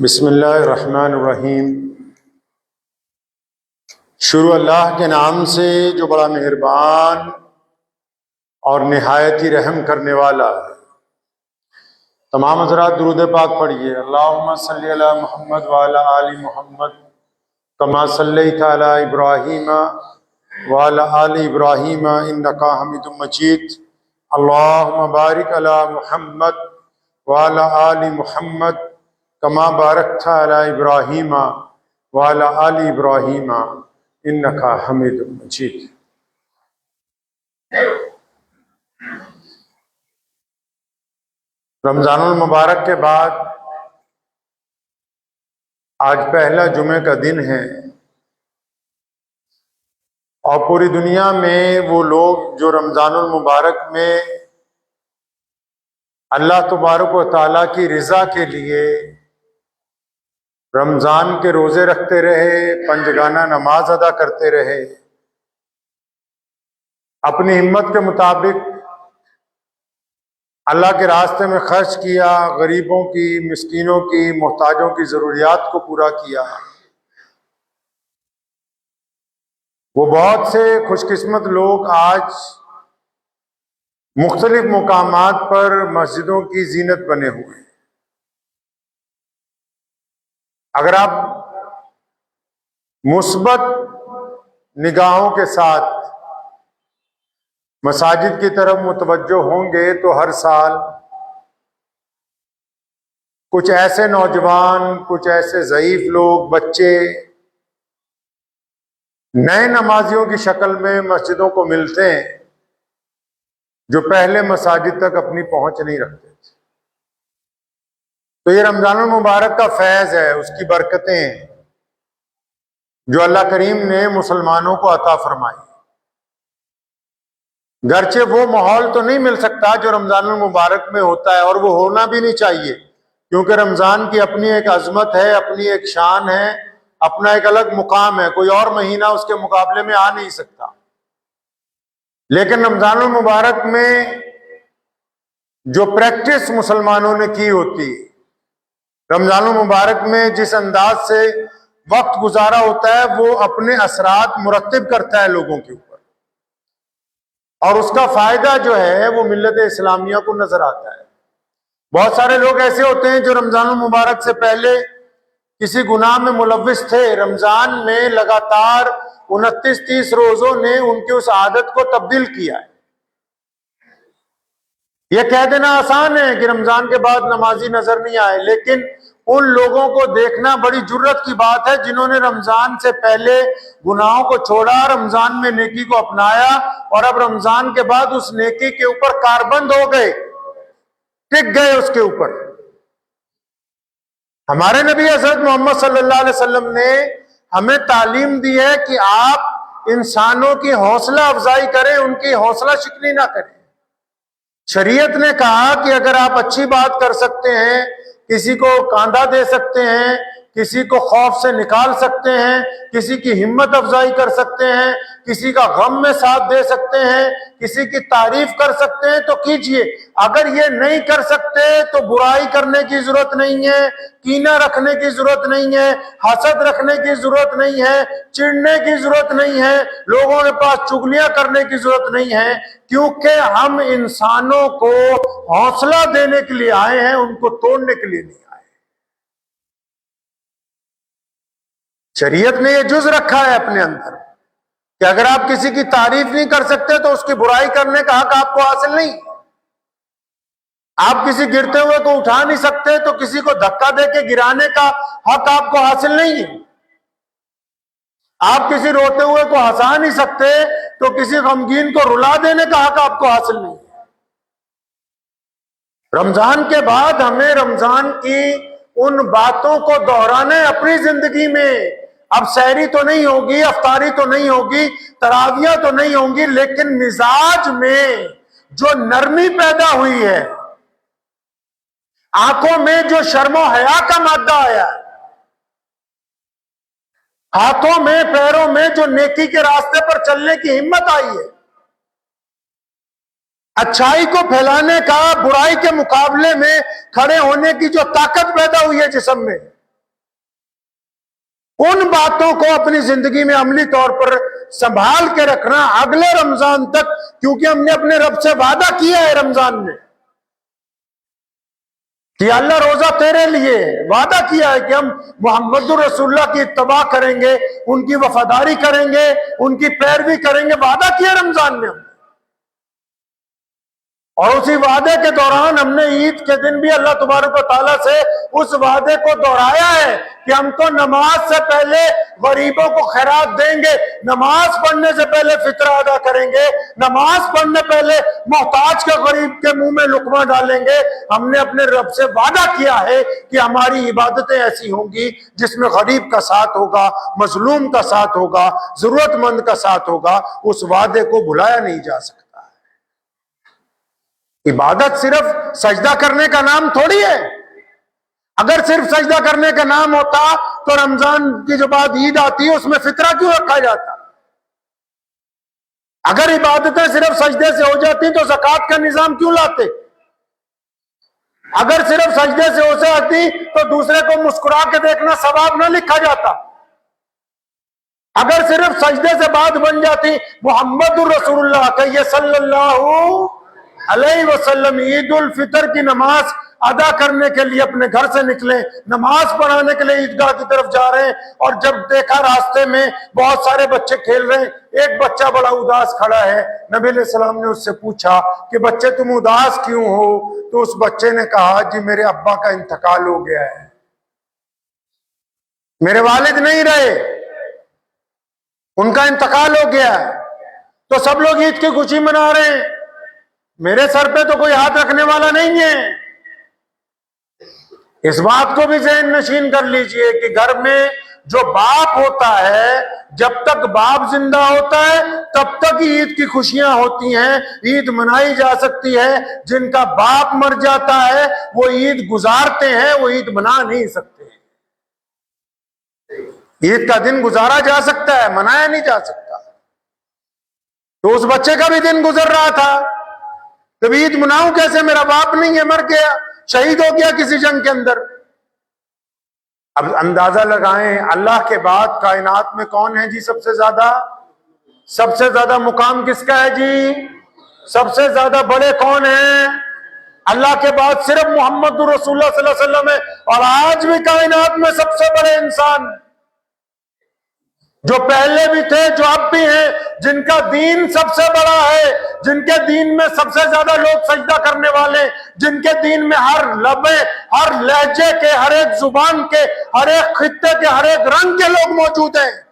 बिस्मिल्लाहिर्रहमानिर्रहीम। शुरू अल्लाह के नाम से जो बड़ा मेहरबान और निहायत ही रहम करने वाला है। तमाम हज़रात दुरूद पाक पढ़िए। अल्लाहुम्मा सल्ली अला मुहम्मद व अला आलि मुहम्मद कमा सल्लैता अला इब्राहीम व अला आलि इब्राहीम इन्नका हमीदुम मजीद। अल्लाहुम्मा बारिक अला मुहम्मद व अला आलि मुहम्मद कमा बारकता अला इब्राहीम व अला आलि इब्राहीम इन्नका हमीदुम मजीद। रमज़ानुल मुबारक के बाद आज पहला जुमे का दिन है और पूरी दुनिया में वो लोग जो रमज़ानुल मुबारक में अल्लाह तबारक व तआला की रिज़ा के लिए रमज़ान के रोज़े रखते रहे, पंजगाना नमाज अदा करते रहे, अपनी हिम्मत के मुताबिक अल्लाह के रास्ते में खर्च किया, गरीबों की, मिस्कीनों की, मोहताजों की ज़रूरियात को पूरा किया। वो बहुत से खुशकिस्मत लोग आज मुख्तलिफ मुकामात पर मस्जिदों की जीनत बने हुए हैं। अगर आप मुस्बत निगाहों के साथ मसाजिद की तरफ मुतवज्जो होंगे तो हर साल कुछ ऐसे नौजवान, कुछ ऐसे ज़ईफ लोग, बच्चे नए नमाजियों की शक्ल में मस्जिदों को मिलते हैं जो पहले मसाजिद तक अपनी पहुंच नहीं रखते थे। तो ये रमज़ानुल मुबारक का फैज़ है, उसकी बरकतें हैं जो अल्लाह करीम ने मुसलमानों को अता फरमाई। गरचे वो माहौल तो नहीं मिल सकता जो रमज़ानुल मुबारक में होता है, और वो होना भी नहीं चाहिए, क्योंकि रमज़ान की अपनी एक अजमत है, अपनी एक शान है, अपना एक अलग मुकाम है। कोई और महीना उसके मुकाबले में आ नहीं सकता। लेकिन रमज़ानुल मुबारक में जो प्रैक्टिस मुसलमानों ने की होती है, रमज़ानुल मुबारक में जिस अंदाज से वक्त गुजारा होता है, वो अपने असरात मुरत्तिब करता है लोगों के ऊपर, और उसका फायदा जो है वो मिल्लत इस्लामिया को नजर आता है। बहुत सारे लोग ऐसे होते हैं जो रमज़ानुल मुबारक से पहले किसी गुनाह में मुलव्विस थे। रमजान में लगातार 29-30 रोजों ने उनकी उस आदत को तब्दील किया है। यह कह देना आसान है कि रमजान के बाद नमाजी नजर नहीं आए, लेकिन उन लोगों को देखना बड़ी जुर्रत की बात है जिन्होंने रमजान से पहले गुनाहों को छोड़ा, रमजान में नेकी को अपनाया, और अब रमजान के बाद उस नेकी के ऊपर कारबंद हो गए, टिक गए उसके ऊपर। हमारे नबी हज़रत मोहम्मद सल्लल्लाहु अलैहि वसल्लम ने हमें तालीम दी है कि आप इंसानों की हौसला अफजाई करें, उनकी हौसला शिकनी ना करें। शरीयत ने कहा कि अगर आप अच्छी बात कर सकते हैं, किसी को कांधा दे सकते हैं, किसी को खौफ से निकाल सकते हैं, किसी की हिम्मत अफजाई कर सकते हैं, किसी का गम में साथ दे सकते हैं, किसी की तारीफ कर सकते हैं, तो कीजिए। अगर ये नहीं कर सकते तो बुराई करने की जरूरत नहीं है, कीना रखने की जरूरत नहीं है, हसद रखने की जरूरत नहीं है, चिढ़ने की जरूरत नहीं है, लोगों के पास चुगलियां करने की जरूरत नहीं है, क्योंकि हम इंसानों को हौसला देने के लिए आए हैं, उनको तोड़ने के लिए नहीं आए। शरीयत ने यह जुज रखा है अपने अंदर कि अगर आप किसी की तारीफ नहीं कर सकते तो उसकी बुराई करने का हक आपको हासिल नहीं। आप किसी गिरते हुए को उठा नहीं सकते तो किसी को धक्का देके गिराने का हक आपको हासिल नहीं है। आप किसी रोते हुए को हंसा नहीं सकते तो किसी गमगीन को रुला देने का हक आपको हासिल नहीं है। रमजान के बाद हमें रमजान की उन बातों को दोहराना है अपनी जिंदगी में। अब सहरी तो नहीं होगी, अफ्तारी तो नहीं होगी, तरावियां तो नहीं होंगी, लेकिन मिजाज में जो नरमी पैदा हुई है, आंखों में जो शर्मो हया का मादा आया, हाथों में पैरों में जो नेकी के रास्ते पर चलने की हिम्मत आई है, अच्छाई को फैलाने का, बुराई के मुकाबले में खड़े होने की जो ताकत पैदा हुई है जिस्म में, उन बातों को अपनी जिंदगी में अमली तौर पर संभाल के रखना अगले रमजान तक, क्योंकि हमने अपने रब से वादा किया है रमजान में कि अल्लाह रोजा तेरे लिए, वादा किया है कि हम मोहम्मद रसूलुल्लाह की इत्तबा करेंगे, उनकी वफादारी करेंगे, उनकी पैरवी करेंगे, वादा किया रमजान में हमने। और उसी वादे के दौरान हमने ईद के दिन भी अल्लाह तबारक व तआला से उस वादे को दोहराया है कि हम तो नमाज से पहले गरीबों को खैरात देंगे, नमाज पढ़ने से पहले फितरा अदा करेंगे, नमाज पढ़ने पहले मोहताज के गरीब के मुंह में लुकमा डालेंगे। हमने अपने रब से वादा किया है कि हमारी इबादतें ऐसी होंगी जिसमें गरीब का साथ होगा, मजलूम का साथ होगा, जरूरतमंद का साथ होगा। उस वादे को भुलाया नहीं जा सकता। इबादत सिर्फ सजदा करने का नाम थोड़ी है। अगर सिर्फ सजदा करने का नाम होता तो रमजान की जो बाद ईद आती है उसमें फितरा क्यों रखा जाता? अगर इबादतें सिर्फ सजदे से हो जाती तो ज़कात का निजाम क्यों लाते? अगर सिर्फ सजदे से हो जाती तो दूसरे को मुस्कुरा के देखना सवाब ना लिखा जाता। अगर सिर्फ सजदे से बात बन जाती मोहम्मदुर रसूलुल्लाह कहिए सल्लल्लाहु अलैहि वसल्लम ईद उल फितर की नमाज अदा करने के लिए अपने घर से निकले, नमाज पढ़ाने के लिए ईदगाह की तरफ जा रहे हैं, और जब देखा रास्ते में बहुत सारे बच्चे खेल रहे हैं, एक बच्चा बड़ा उदास खड़ा है। नबी अलैहि सलाम ने उससे पूछा कि बच्चे तुम उदास क्यों हो? तो उस बच्चे ने कहा जी मेरे अब्बा का इंतकाल हो गया है, मेरे वालिद नहीं रहे, उनका इंतकाल हो गया है। तो सब लोग ईद की खुशी मना रहे हैं, मेरे सर पे तो कोई हाथ रखने वाला नहीं है। इस बात को भी ज़हन नशीन कर लीजिए कि घर में जो बाप होता है, जब तक बाप जिंदा होता है तब तक ईद की खुशियां होती हैं, ईद मनाई जा सकती है। जिनका बाप मर जाता है वो ईद गुजारते हैं, वो ईद मना नहीं सकते। ईद का दिन गुजारा जा सकता है, मनाया नहीं जा सकता। तो उस बच्चे का भी दिन गुजर रहा था, तब ईद मनाऊं कैसे? मेरा बाप नहीं है, मर गया, शहीद हो गया किसी जंग के अंदर। अब अंदाजा लगाएं अल्लाह के बाद कायनात में कौन है जी सबसे ज्यादा मुकाम किसका है जी? सबसे ज्यादा बड़े कौन हैं? अल्लाह के बाद सिर्फ मोहम्मद रसूलुल्लाह सल्लल्लाहु अलैहि वसल्लम है। और आज भी कायनात में सबसे बड़े इंसान जो पहले भी थे, जो अब भी हैं, जिनका दीन सबसे बड़ा है, जिनके दीन में सबसे ज्यादा लोग सजदा करने वाले, जिनके दीन में हर लबे, हर लहजे के, हर एक जुबान के, हर एक खित्ते के, हर एक रंग के लोग मौजूद हैं,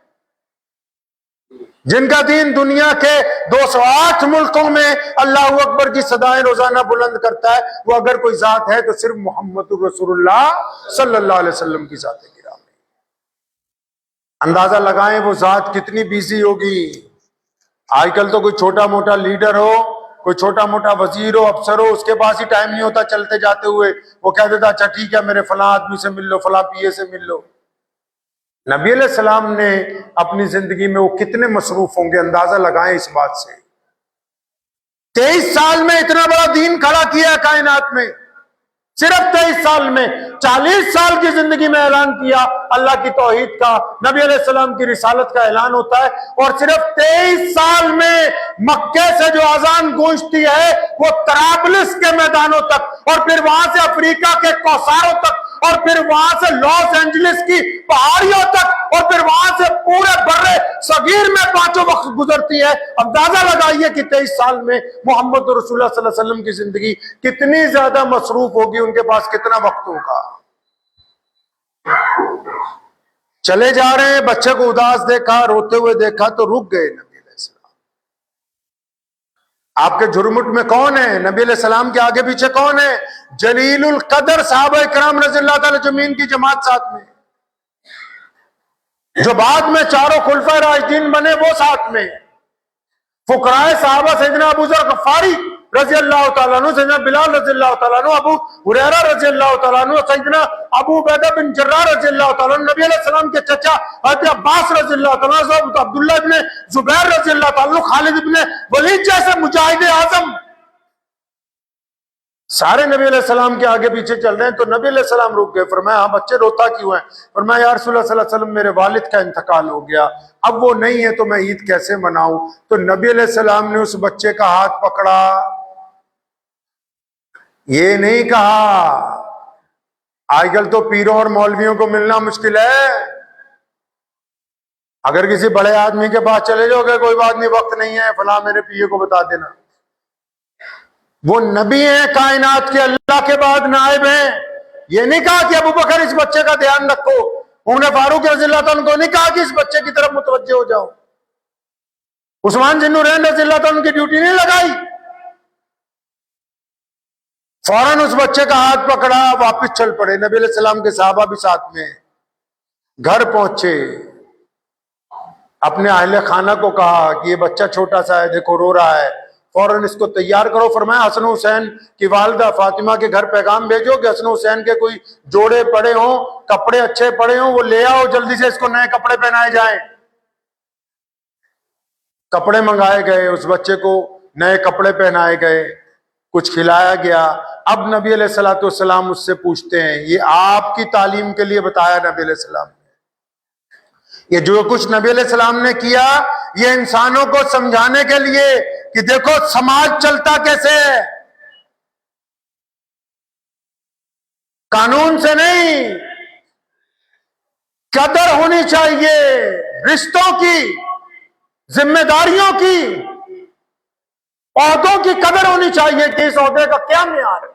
जिनका दीन दुनिया के 208 मुल्कों में अल्लाह अकबर की सदाएं रोजाना बुलंद करता है। वो अगर कोई जात है तो सिर्फ मोहम्मद रसूलुल्लाह सल्लल्लाहु अलैहि वसल्लम की जात है। अंदाजा लगाएं वो जात कितनी बिजी होगी। आजकल तो कोई छोटा मोटा लीडर हो, कोई छोटा मोटा वजीर हो, अफसर हो, उसके पास ही टाइम नहीं होता चलते जाते हुए वो कह देता अच्छा ठीक है मेरे फला आदमी से मिल लो, फला पीए से मिल लो। नबी अलैहि सलाम ने अपनी जिंदगी में वो कितने मसरूफ होंगे, अंदाजा लगाएं इस बात से। 23 साल में इतना बड़ा दीन खड़ा किया कायनात में, सिर्फ 23 साल में। 40 साल की जिंदगी में ऐलान किया अल्लाह की तौहीद का, नबी अलैहि सलाम की रिसालत का ऐलान होता है। और सिर्फ 23 साल में मक्के से जो अजान गूंजती है वो तराबलिस के मैदानों तक, और फिर वहां से अफ्रीका के कौसारों तक, और फिर वहां से लॉस एंजलिस की पहाड़ियों तक, और फिर वहां से पूरे बर्रे सगीर में पांचों वक्त गुजरती है। अंदाजा लगाइए कि 23 साल में मोहम्मद रसूलुल्लाह सल्लल्लाहु अलैहि वसल्लम की जिंदगी कितनी ज्यादा मसरूफ होगी, उनके पास कितना वक्त होगा। चले जा रहे हैं, बच्चे को उदास देखा, रोते हुए देखा तो रुक गए। नबी अलैहि सलाम आपके झुरमुट में कौन है? नबी अलैहि सलाम के आगे पीछे कौन है? जलीलुल कदर साहबा इकराम रज़ियल्लाहु ताला जमीन की जमात साथ में, जो बाद में चारों खुलफाए राशिदीन बने वो साथ में, फुकराए साहबा सैयदना अबू ज़र गफ़ारी रज़ियल्लाहु ताला अन्हु, सैयदना बिलाल रज़ियल्लाहु ताला अन्हु, अबू हुरैरा रज़ियल्लाहु ताला अन्हु, सैयदना अबू उबैदा बिन जर्राह रज़ियल्लाहु ताला अन्हु, नबी अलैहि सलाम के चचा हज़रत अब्बास रज़ियल्लाहु ताला अन्हु, अब्दुल्लाह इब्न जुबैर रज़ियल्लाहु ताला अन्हु, खालिद इब्न वलीद जैसे मुजाहिद आजम सारे नबी अलैहिस्सलाम के आगे पीछे चल रहे हैं, तो नबी अलैहिस्सलाम रुक गए। फरमाया हाँ बच्चे रोता क्यों है? फरमाया या रसूलुल्लाह सल्लल्लाहु अलैहि वसल्लम मेरे वालिद का इंतकाल हो गया, अब वो नहीं है तो मैं ईद कैसे मनाऊं? तो नबी अलैहिस्सलाम ने उस बच्चे का हाथ पकड़ा, ये नहीं कहा आजकल तो पीरों और मौलवियों को मिलना मुश्किल है, अगर किसी बड़े आदमी के पास चले जाओगे कोई बात नहीं वक्त नहीं है फला मेरे पिए को बता देना। वो नबी हैं कायनात के, अल्लाह के बाद नायब हैं। ये नहीं कहा कि अबू बकर इस बच्चे का ध्यान रखो, उमर फारूक रज़ियल्लाहु अन्हु को नहीं कहा कि इस बच्चे की तरफ मुतवज्जे हो जाओ, उस्मान ज़िन्नुरैन रज़ियल्लाहु अन्हु की ड्यूटी नहीं लगाई। फौरन उस बच्चे का हाथ पकड़ा, वापस चल पड़े। नबी अलैहिस्सलाम के सहाबा भी साथ में। घर पहुंचे, अपने अहले खाना को कहा कि ये बच्चा छोटा सा है, देखो रो रहा है, फौरन इसको तैयार करो। फरमाया हसन हुसैन की वालिदा फातिमा के घर पैगाम भेजो कि हसन हुसैन के कोई जोड़े पड़े हों, कपड़े अच्छे पड़े हों, वो ले आओ, जल्दी से इसको नए कपड़े पहनाए जाएं। कपड़े मंगाए गए, उस बच्चे को नए कपड़े पहनाए गए, कुछ खिलाया गया। अब नबी अलैहिस्सलातु वस्सलाम उससे पूछते हैं, ये आपकी तालीम के लिए बताया नबी अलैहिस्सलाम ने, ये जो कुछ नबी अलैहिस्सलाम ने किया ये इंसानों को समझाने के लिए कि देखो समाज चलता कैसे है, कानून से नहीं, कदर होनी चाहिए रिश्तों की, जिम्मेदारियों की, ओहदों की कदर होनी चाहिए कि इस ओहदे का क्या मेयार है।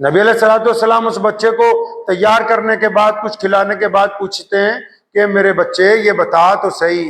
नबी अलैहिस्सलातु वस्सलाम उस बच्चे को तैयार करने के बाद, कुछ खिलाने के बाद पूछते हैं कि मेरे बच्चे ये बता तो सही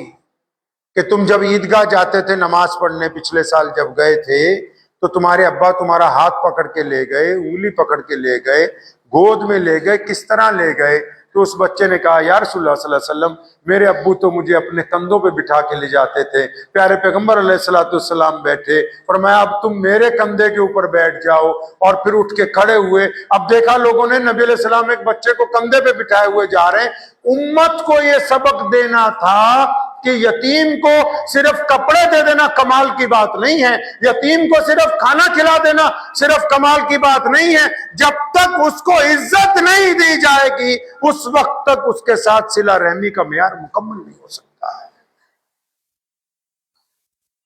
कि तुम जब ईदगाह जाते थे नमाज पढ़ने, पिछले साल जब गए थे तो तुम्हारे अब्बा तुम्हारा हाथ पकड़ के ले गए, उंगली पकड़ के ले गए, गोद में ले गए, किस तरह ले गए? तो उस बच्चे ने कहा या रसूलुल्लाह सल्लल्लाहु अलैहि वसल्लम मेरे अब्बू तो मुझे अपने कंधों पे बिठा के ले जाते थे, प्यारे पैगंबर अलैहिस्सलातु वस्सलाम बैठे, फरमाया अब तुम मेरे कंधे के ऊपर बैठ जाओ, और फिर उठ के खड़े हुए। अब देखा लोगों ने नबी अलैहिस्सलाम एक बच्चे को कंधे पे बिठाए हुए जा रहे हैं। उम्मत को ये सबक देना था कि यतीम को सिर्फ कपड़े दे देना कमाल की बात नहीं है, यतीम को सिर्फ खाना खिला देना सिर्फ कमाल की बात नहीं है, जब तक उसको इज्जत नहीं दी जाएगी उस वक्त तक उसके साथ सिला रहमी का मेयार मुकम्मल नहीं हो सकता है।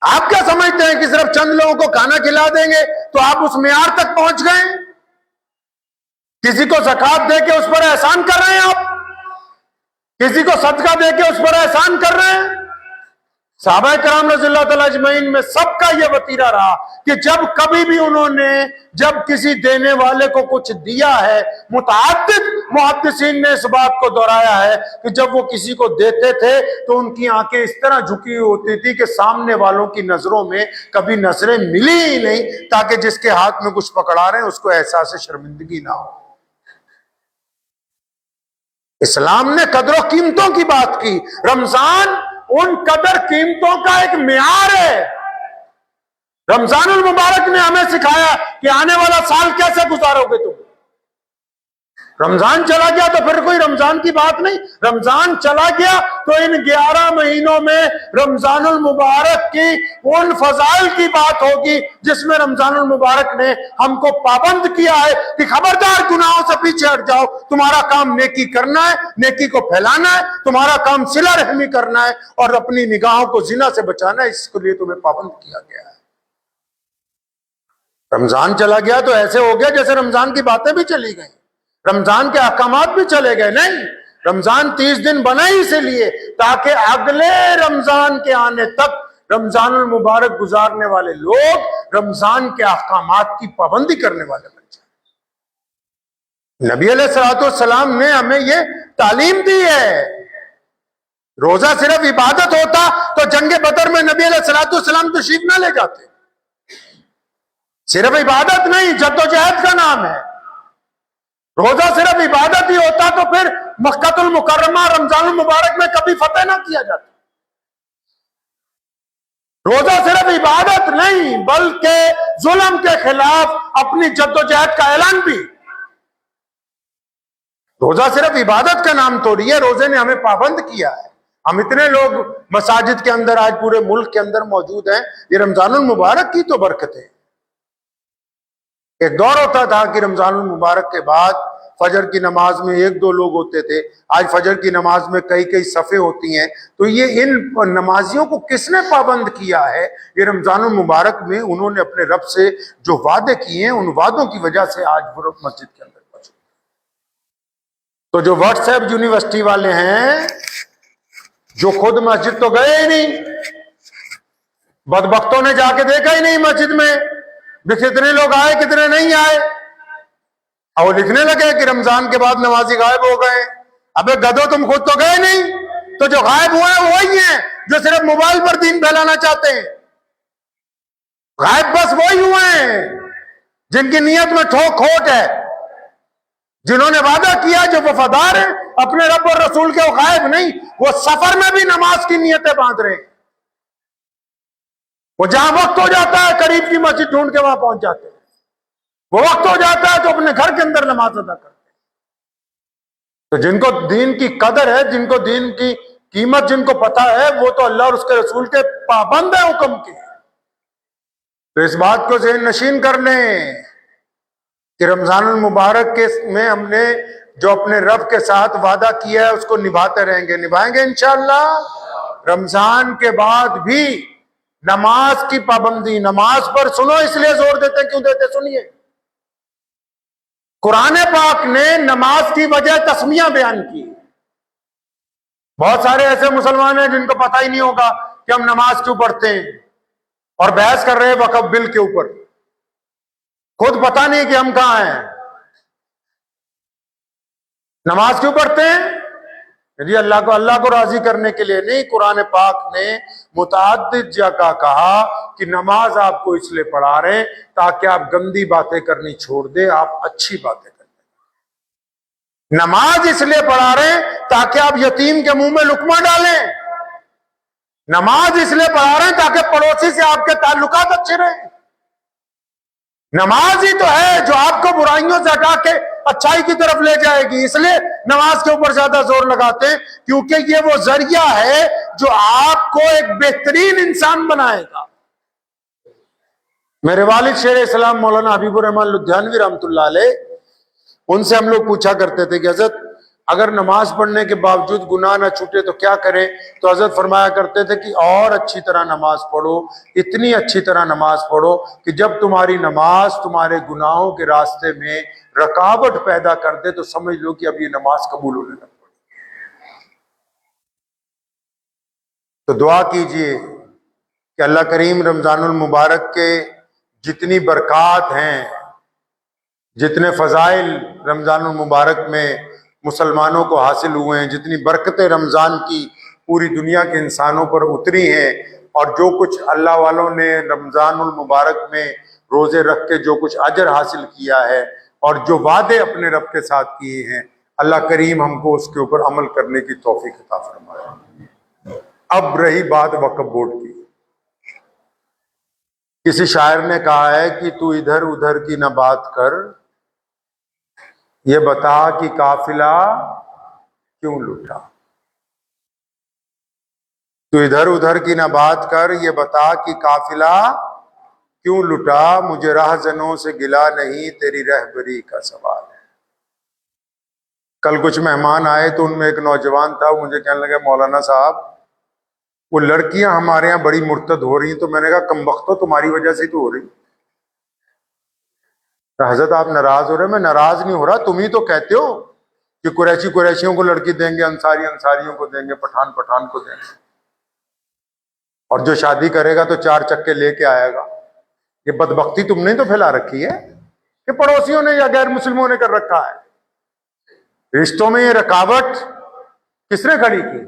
आप क्या समझते हैं कि सिर्फ चंद लोगों को खाना खिला देंगे तो आप उस मेयार तक पहुंच गए? किसी को ज़कात दे के उस पर एहसान कर रहे हैं आप, किसी को सदका दे के उस पर एहसान कर रहे हैं। सहाबा किराम रज़ियल्लाहु तआला अजमईन में सबका यह वतीरा रहा कि जब कभी भी उन्होंने जब किसी देने वाले को कुछ दिया है, मुतअद्दिद मुहद्दिसीन ने इस बात को दोहराया है कि जब वो किसी को देते थे तो उनकी आंखें इस तरह झुकी होती थी कि सामने वालों की नजरों में कभी नजरें मिली ही नहीं, ताकि जिसके हाथ में कुछ पकड़ा रहे हैं उसको एहसास शर्मिंदगी ना हो। इस्लाम ने कदरों कीमतों की बात की। रमजान उन कदर कीमतों का एक मेयार है। रमजानुल मुबारक ने हमें सिखाया कि आने वाला साल कैसे गुजारोगे तुम। रमजान चला गया तो फिर कोई रमजान की बात नहीं, रमजान चला गया तो इन 11 महीनों में रमजानुल मुबारक की उन फजाइल की बात होगी जिसमें रमजानुल मुबारक ने हमको पाबंद किया है कि खबरदार गुनाहों से पीछे हट जाओ, तुम्हारा काम नेकी करना है, नेकी को फैलाना है, तुम्हारा काम सिला रहमी करना है और अपनी निगाहों को जिना से बचाना है, इसके लिए तुम्हें पाबंद किया गया है। रमजान चला गया तो ऐसे हो गया जैसे रमजान की बातें भी चली गई, रमजान के अहकामात भी चले गए। नहीं, रमजान 30 दिन बना ही इसलिए ताकि अगले रमजान के आने तक रमजानुल मुबारक गुजारने वाले लोग रमजान के अहकामात की पाबंदी करने वाले बन जाए। नबी अलैहिस्सलातु वस्सलाम ने हमें ये तालीम दी है। रोजा सिर्फ इबादत होता तो जंगे बदर में नबी अलैहिस्सलातु वस्सलाम तशरीफ ना ले जाते। सिर्फ इबादत नहीं, जद्दोजहद का नाम है। रोजा सिर्फ इबादत ही होता तो फिर मक्कातुल मुकर्रमा रमजानुल मुबारक में कभी फतेह ना किया जाता। रोजा सिर्फ इबादत नहीं बल्कि जुल्म के खिलाफ अपनी जद्दोजहद का ऐलान भी। रोजा सिर्फ इबादत का नाम थोड़ी है, रोजे ने हमें पाबंद किया है। हम इतने लोग मसाजिद के अंदर आज पूरे मुल्क के अंदर मौजूद हैं, ये रमजानुल मुबारक की तो बरकत है। एक दौर होता था कि रमजान मुबारक के बाद फजर की नमाज में एक दो लोग होते थे, आज फजर की नमाज में कई कई सफ़े होती हैं। तो ये इन नमाजियों को किसने पाबंद किया है? ये रमजान मुबारक में उन्होंने अपने रब से जो वादे किए हैं, उन वादों की वजह से आज वो मस्जिद के अंदर पहुंचे। तो जो व्हाट्सएप यूनिवर्सिटी वाले हैं, जो खुद मस्जिद तो गए ही नहीं, बदबख्तों ने जाके देखा ही नहीं मस्जिद में भी कितने लोग आए कितने नहीं आए, और वो लिखने लगे कि रमजान के बाद नमाजी गायब हो गए। अबे गधो, तुम खुद तो गए नहीं, तो जो गायब हुए हैं वही हैं जो सिर्फ मोबाइल पर दीन फैलाना चाहते हैं। गायब बस वही हुए हैं जिनकी नीयत में ठोक खोट है, जिन्होंने वादा किया, जो वफादार है अपने रब और रसूल के, वो गायब नहीं, वो सफर में भी नमाज की नीयतें बांध रहे हैं। वो जहां वक्त हो जाता है करीब की मस्जिद ढूंढ के वहां पहुंच जाते हैं, वो वक्त हो जाता है तो अपने घर के अंदर नमाज अदा करते हैं। तो जिनको दीन की कदर है, जिनको दीन की कीमत जिनको पता है, वो तो अल्लाह और उसके रसूल के पाबंद है हुक्म के। तो इस बात को ज़हन नशीन कर लें कि रमजान मुबारक के में हमने जो अपने रब के साथ वादा किया है उसको निभाते रहेंगे, निभाएंगे इंशाअल्लाह। रमजान के बाद भी नमाज की पाबंदी, नमाज पर सुनो इसलिए जोर देते, क्यों देते सुनिए। कुरान पाक ने नमाज की वजह तस्मियां बयान की। बहुत सारे ऐसे मुसलमान हैं जिनको पता ही नहीं होगा कि हम नमाज क्यों पढ़ते हैं, और बहस कर रहे हैं वक्फ बिल के ऊपर, खुद पता नहीं कि हम कहां हैं। नमाज क्यों पढ़ते हैं? यदि अल्लाह को राजी करने के लिए नहीं। कुरान पाक ने मुतअद्दिद जगह कहा कि नमाज आपको इसलिए पढ़ा रहे हैं ताकि आप गंदी बातें करनी छोड़ दे, आप अच्छी बातें करें। नमाज इसलिए पढ़ा रहे हैं ताकि आप यतीम के मुंह में लुकमा डालें। नमाज इसलिए पढ़ा रहे हैं ताकि पड़ोसी से आपके ताल्लुकात अच्छे रहें। नमाज ही तो है जो आपको बुराइयों से हटा के अच्छाई की तरफ ले जाएगी। इसलिए नमाज के ऊपर ज्यादा जोर लगाते हैं, क्योंकि ये वो जरिया है जो आपको एक बेहतरीन इंसान बनाएगा। मेरे वालिद शेर इस्लाम मौलाना हबीबुर रहमान लुधियानवी रहमतुल्लाह अलैह, उनसे हम लोग पूछा करते थे कि हजरत अगर नमाज पढ़ने के बावजूद गुनाह ना छूटे तो क्या करें? तो हजरत फरमाया करते थे कि और अच्छी तरह नमाज पढ़ो, इतनी अच्छी तरह नमाज पढ़ो कि जब तुम्हारी नमाज तुम्हारे गुनाहों के रास्ते में रुकावट पैदा कर दे तो समझ लो कि अब ये नमाज कबूल होने लग पड़ी। तो दुआ कीजिए कि अल्लाह करीम रमजानुल मुबारक के जितनी बरक़ात हैं, जितने फजाइल रमजानुल मुबारक में मुसलमानों को हासिल हुए हैं, जितनी बरकतें रमज़ान की पूरी दुनिया के इंसानों पर उतरी हैं, और जो कुछ अल्लाह वालों ने रमज़ानुल मुबारक में रोज़े रख के जो कुछ अजर हासिल किया है और जो वादे अपने रब के साथ किए हैं, अल्लाह करीम हमको उसके ऊपर अमल करने की तौफीक अता फरमाए। अब रही बात वक्फ बोर्ड की। किसी शायर ने कहा है कि तू इधर उधर की न बात कर, ये बता कि काफिला क्यों लूटा। तू इधर उधर की ना बात कर, ये बता कि काफिला क्यों लुटा। मुझे राहजनों से गिला नहीं, तेरी रहबरी का सवाल है। कल कुछ मेहमान आए तो उनमें एक नौजवान था, वो मुझे कहने लगा मौलाना साहब वो लड़कियां हमारे यहाँ बड़ी मुर्तद हो रही। तो मैंने कहा कमबख्तो तुम्हारी वजह से तो हो रही। हजरत आप नाराज हो रहे? मैं नाराज नहीं हो रहा, तुम ही तो कहते हो कि कुरैशी कुरैशियों को लड़की देंगे, अंसारी अंसारियों को देंगे, पठान पठान को देंगे, और जो शादी करेगा तो 4 चक्के लेके आएगा। ये बदबख्ती तुमने तो फैला रखी है कि पड़ोसियों ने या गैर मुस्लिमों ने कर रखा है। रिश्तों में ये रुकावट किसने खड़ी की?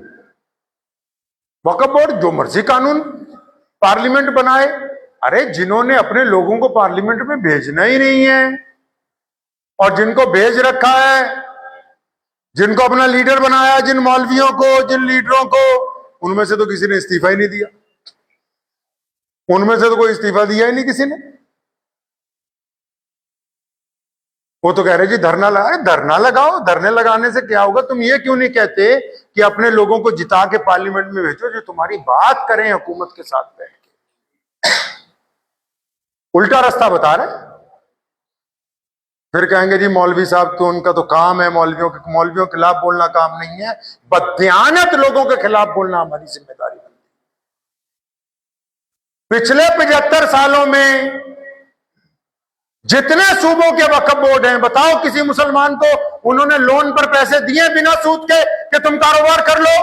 वक्फ बोर्ड जो मर्जी कानून पार्लियामेंट बनाए। अरे जिन्होंने अपने लोगों को पार्लियामेंट में भेजना ही नहीं है, और जिनको भेज रखा है, जिनको अपना लीडर बनाया, जिन मौलवियों को, जिन लीडरों को, उनमें से तो किसी ने इस्तीफा ही नहीं दिया। उनमें से तो कोई इस्तीफा दिया ही नहीं किसी ने। वो तो कह रहे जी धरना लगाए। धरना लगाओ, धरने लगाने से क्या होगा? तुम ये क्यों नहीं कहते कि अपने लोगों को जिता के पार्लियामेंट में भेजो जो तुम्हारी बात करें हुकूमत के साथ बैठ के। उल्टा रास्ता बता रहे। फिर कहेंगे जी मौलवी साहब तो उनका तो काम है, मौलवियों के खिलाफ बोलना काम नहीं है, बददियानत लोगों के खिलाफ बोलना हमारी जिम्मेदारी है। पिछले 75 सालों में जितने सूबों के वक्फ बोर्ड हैं, बताओ किसी मुसलमान को उन्होंने लोन पर पैसे दिए बिना सूद के कि तुम कारोबार कर लो?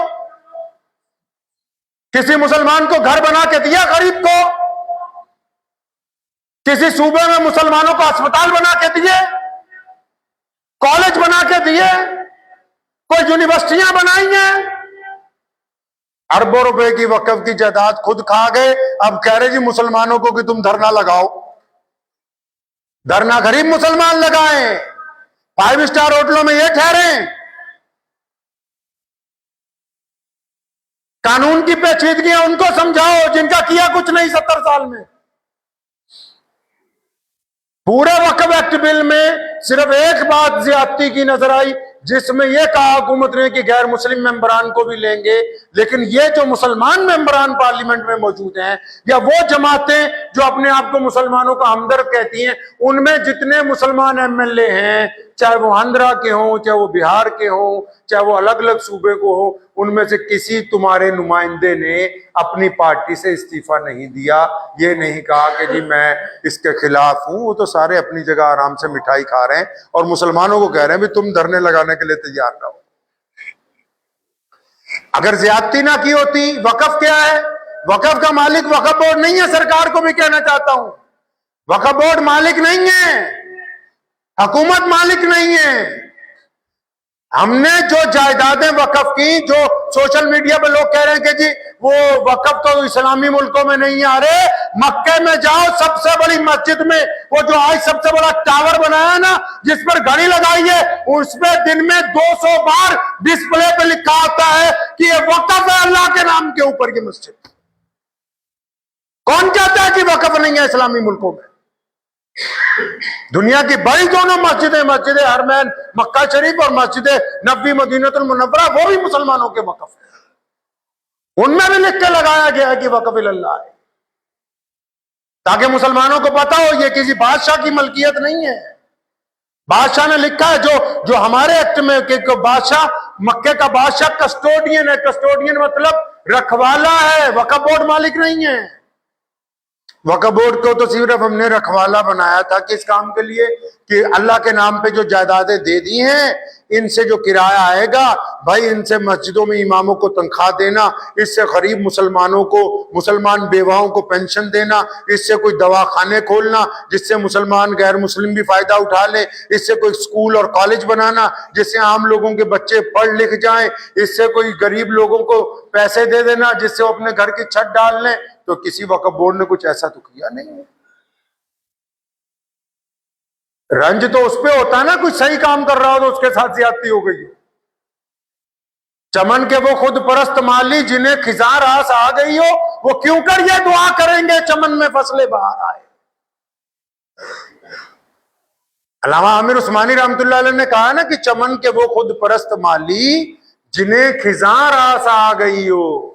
किसी मुसलमान को घर बना के दिया गरीब को? किसी सूबे में मुसलमानों को अस्पताल बना के दिए, कॉलेज बना के दिए, कोई यूनिवर्सिटियां बनाई हैं? अरबों रुपए की वक्फ की जायदाद खुद खा गए, अब कह रहे जी मुसलमानों को कि तुम धरना लगाओ। धरना गरीब मुसलमान लगाएं, 5 स्टार होटलों में ये ठहरे, कानून की पेचीदगियां उनको समझाओ जिनका किया कुछ नहीं 70 साल में। पूरे वक्फ एक्ट बिल में सिर्फ एक बात ज्यादती की नजर आई, जिसमें यह कहा हुकूमत ने कि गैर मुस्लिम मेंबरान को भी लेंगे, लेकिन ये जो मुसलमान मेंबरान पार्लियामेंट में मौजूद हैं या वो जमातें जो अपने आप को मुसलमानों का हमदर्द कहती हैं, उनमें जितने मुसलमान एमएलए हैं, चाहे वो आंध्रा के हों, चाहे वो बिहार के हों, चाहे वो अलग अलग सूबे को हो, उनमें से किसी तुम्हारे नुमाइंदे ने अपनी पार्टी से इस्तीफा नहीं दिया। ये नहीं कहा कि जी मैं इसके खिलाफ हूं, वो तो सारे अपनी जगह आराम से मिठाई खा रहे हैं और मुसलमानों को कह रहे हैं भी तुम धरने लगाने के लिए तैयार रहो। अगर ज्यादती ना की होती, वक्फ क्या है? वक्फ का मालिक वक्फ बोर्ड नहीं है। सरकार को भी कहना चाहता हूं, वक्फ बोर्ड मालिक नहीं है, हुकूमत मालिक नहीं है। हमने जो जायदादें वक्फ की, जो सोशल मीडिया पे लोग कह रहे हैं कि जी वो वक्फ तो इस्लामी मुल्कों में नहीं आ रहे, मक्के में जाओ, सबसे बड़ी मस्जिद में वो जो आज सबसे बड़ा टावर बनाया ना, जिस पर घड़ी लगाई है, उसमें दिन में 200 बार डिस्प्ले पे लिखा होता है कि ये वक्फ है अल्लाह के नाम के ऊपर की मस्जिद। कौन कहता है कि वक्फ नहीं है इस्लामी मुल्कों में? दुनिया की बड़ी दोनों मस्जिदें, मस्जिद हरमैन मक्का शरीफ और मस्जिद नबी मदीनतुल मुनव्वरा, वो भी मुसलमानों के वक्फ है। उनमें भी लिख के लगाया गया है कि वक्फ इल्लाह है, ताकि मुसलमानों को पता हो ये किसी बादशाह की मलकियत नहीं है। बादशाह ने लिखा है, जो हमारे एक्ट में कि बादशाह, मक्के का बादशाह कस्टोडियन है। कस्टोडियन मतलब रखवाला है, वक्फ बोर्ड मालिक नहीं है। वक्फ बोर्ड को तो सिर्फ हमने रखवाला बनाया था किस काम के लिए? कि अल्लाह के नाम पे जो जायदादें दे दी हैं, इनसे जो किराया आएगा भाई, इनसे मस्जिदों में इमामों को तनख्वाह देना, इससे गरीब मुसलमानों को, मुसलमान बेवाओं को पेंशन देना, इससे कोई दवाखाने खोलना जिससे मुसलमान गैर मुस्लिम भी फायदा उठा लें, इससे कोई स्कूल और कॉलेज बनाना जिससे आम लोगों के बच्चे पढ़ लिख जाएं, इससे कोई गरीब लोगों को पैसे दे देना जिससे वो अपने घर की छत डाल लें। तो किसी वक्फ बोर्ड ने कुछ ऐसा तो किया नहीं है। रंज तो उस पे होता है ना, कुछ सही काम कर रहा हो तो उसके साथ ज्यादती हो गई। चमन के वो खुद परस्त माली जिन्हें खिजा रास आ गई हो, वो क्यों कर ये दुआ करेंगे चमन में फसले बाहर आए। अल्लामा आमिर उस्मानी रहमतुल्लाह अलैह ने कहा ना कि चमन के वो खुद परस्त माली जिन्हें खिजा रास आ गई हो।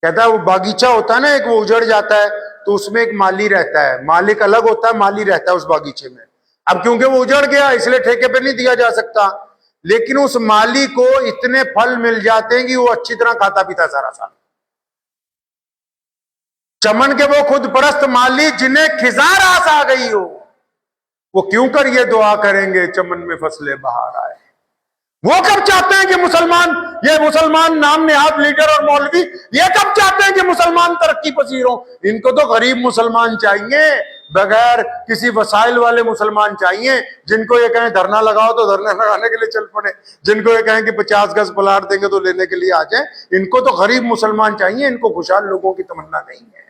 कहता है वो बागीचा होता है ना एक, वो उजड़ जाता है तो उसमें एक माली रहता है, मालिक अलग होता है, माली रहता है उस बागीचे में। अब क्योंकि वो उजड़ गया इसलिए ठेके पे नहीं दिया जा सकता, लेकिन उस माली को इतने फल मिल जाते हैं कि वो अच्छी तरह खाता पीता सारा साल। चमन के वो खुद परस्त माली जिन्हें खिजा रास आ गई हो, वो क्यों कर ये दुआ करेंगे चमन में फसले बाहर आए। वो कब चाहते हैं कि मुसलमान, ये मुसलमान नाम नेहाद लीडर और मौलवी, ये कब चाहते हैं कि मुसलमान तरक्की पसीर हो? इनको तो गरीब मुसलमान चाहिए, बगैर किसी वसाइल वाले मुसलमान चाहिए, जिनको ये कहें धरना लगाओ तो धरना लगाने के लिए चल पड़े, जिनको ये कहें कि 50 गज प्लाट देंगे तो लेने के लिए आ जाए। इनको तो गरीब मुसलमान चाहिए, इनको खुशहाल लोगों की तमन्ना नहीं है।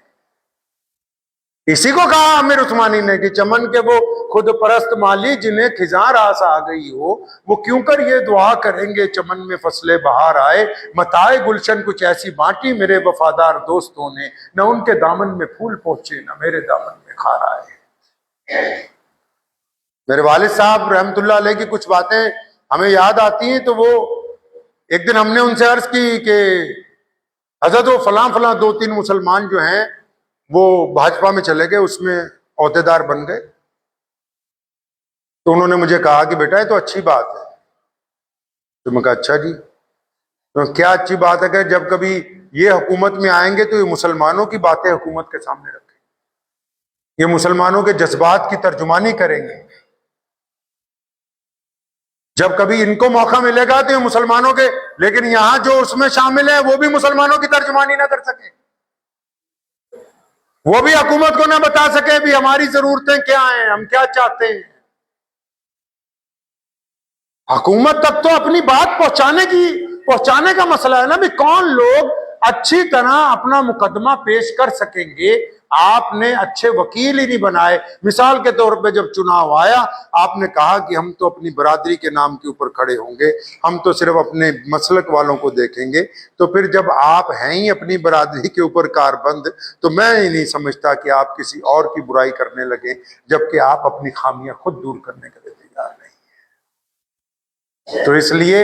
इसी को कहा आमिर उस्मानी ने कि चमन के वो खुद परस्त माली जिन्हें खिजा रास आ गई हो, वो क्यों कर ये दुआ करेंगे चमन में फसले बाहर आए। मताए गुलशन कुछ ऐसी बांटी मेरे वफादार दोस्तों ने, न उनके दामन में फूल पहुंचे न मेरे दामन में खार आए। मेरे वालिद साहब रहमतुल्लाह अलैह की कुछ बातें हमें याद आती हैं। तो वो एक दिन हमने उनसे अर्ज की कि हजरत वो फलां फलां 2-3 मुसलमान जो हैं वो भाजपा में चले गए, उसमें ओहदेदार बन गए। तो उन्होंने मुझे कहा कि बेटा ये तो अच्छी बात है। तो मैं कहा अच्छा जी, तो क्या अच्छी बात है कि जब कभी ये हुकूमत में आएंगे तो ये मुसलमानों की बातें हुकूमत के सामने रखेंगे, ये मुसलमानों के जज्बात की तर्जुमानी करेंगे। जब कभी इनको मौका मिलेगा तो ये मुसलमानों के, लेकिन यहां जो उसमें शामिल है वो भी मुसलमानों की तर्जुमानी ना कर सके, वो भी हुकूमत को ना बता सके भी हमारी जरूरतें क्या हैं, हम क्या चाहते हैं। हुकूमत तक तो अपनी बात पहुंचाने का मसला है ना भी, कौन लोग अच्छी तरह अपना मुकदमा पेश कर सकेंगे। आपने अच्छे वकील ही नहीं बनाए। मिसाल के तौर पे जब चुनाव आया, आपने कहा कि हम तो अपनी बरादरी के नाम के ऊपर खड़े होंगे, हम तो सिर्फ अपने मसलक वालों को देखेंगे। तो फिर जब आप हैं ही अपनी बरादरी के ऊपर कारबंद, तो मैं ही नहीं समझता कि आप किसी और की बुराई करने लगे, जबकि आप अपनी खामियां खुद दूर करने के लिए तैयार नहीं। तो इसलिए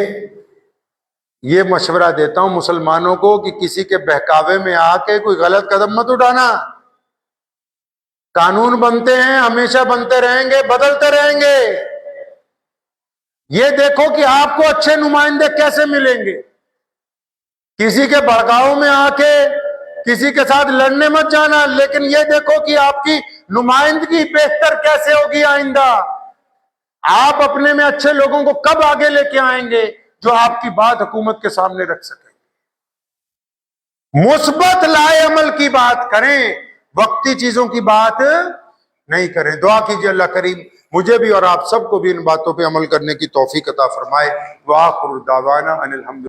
ये मशवरा देता हूं मुसलमानों को कि किसी के बहकावे में आके कोई गलत कदम मत उठाना। कानून बनते हैं, हमेशा बनते रहेंगे, बदलते रहेंगे। ये देखो कि आपको अच्छे नुमाइंदे कैसे मिलेंगे। किसी के भड़काव में आके किसी के साथ लड़ने मत जाना, लेकिन ये देखो कि आपकी नुमाइंदगी बेहतर कैसे होगी आइंदा। आप अपने में अच्छे लोगों को कब आगे लेके आएंगे जो आपकी बात हुकूमत के सामने रख सके। मुस्बत लाए अमल की बात करें, वक्ती चीजों की बात नहीं करें। दुआ कीजिए अल्लाह करीम मुझे भी और आप सबको भी इन बातों पे अमल करने की तौफीक अता फरमाए। व आखिर दावाना अनिल हम्दुलिल्लाह।